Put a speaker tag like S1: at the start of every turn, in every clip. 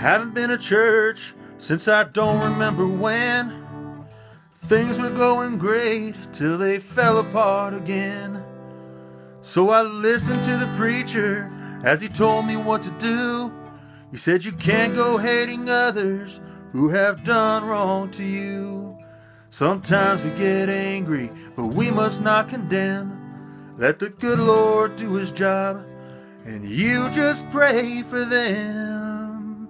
S1: haven't been to church since I don't remember when. Things were going great till they fell apart again. So I listened to the preacher as he told me what to do. He said you can't go hating others who have done wrong to you. Sometimes we get angry, but we must not condemn. Let the good Lord do his job, and you just pray for them.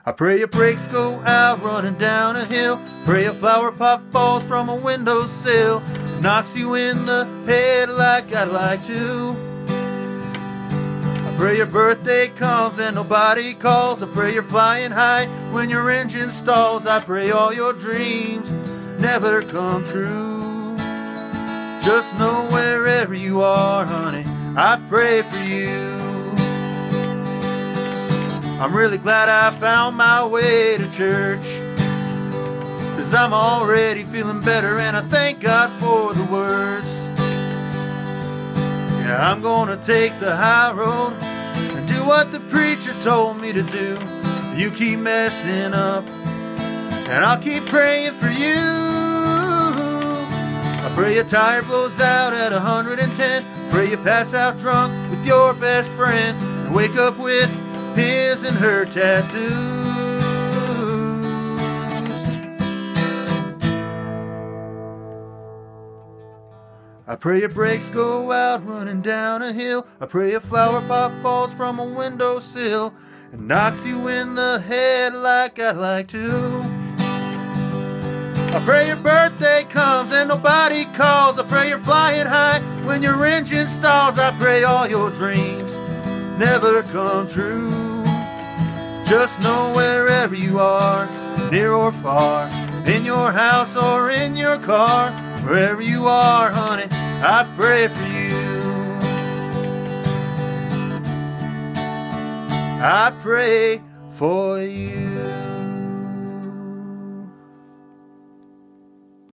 S1: I pray your brakes go out running down a hill. Pray a flower pot falls from a windowsill, knocks you in the head like I'd like to. I pray your birthday comes and nobody calls. I pray you're flying high when your engine stalls. I pray all your dreams never come true. Just know wherever you are, honey, I pray for you. I'm really glad I found my way to church, 'cause I'm already feeling better and I thank God for the words. Yeah, I'm gonna take the high road and do what the preacher told me to do. You keep messing up and I'll keep praying for you. I pray your tire blows out at 110. Pray you pass out drunk with your best friend and wake up with his and her tattoos. I pray your brakes go out running down a hill. I pray a flower pot falls from a windowsill and knocks you in the head like I'd like to. I pray your birthday comes and nobody calls. I pray you're flying high when your engine stalls. I pray all your dreams never come true. Just know wherever you are, near or far, in your house or in your car, wherever you are, honey, I pray for you. I pray for you.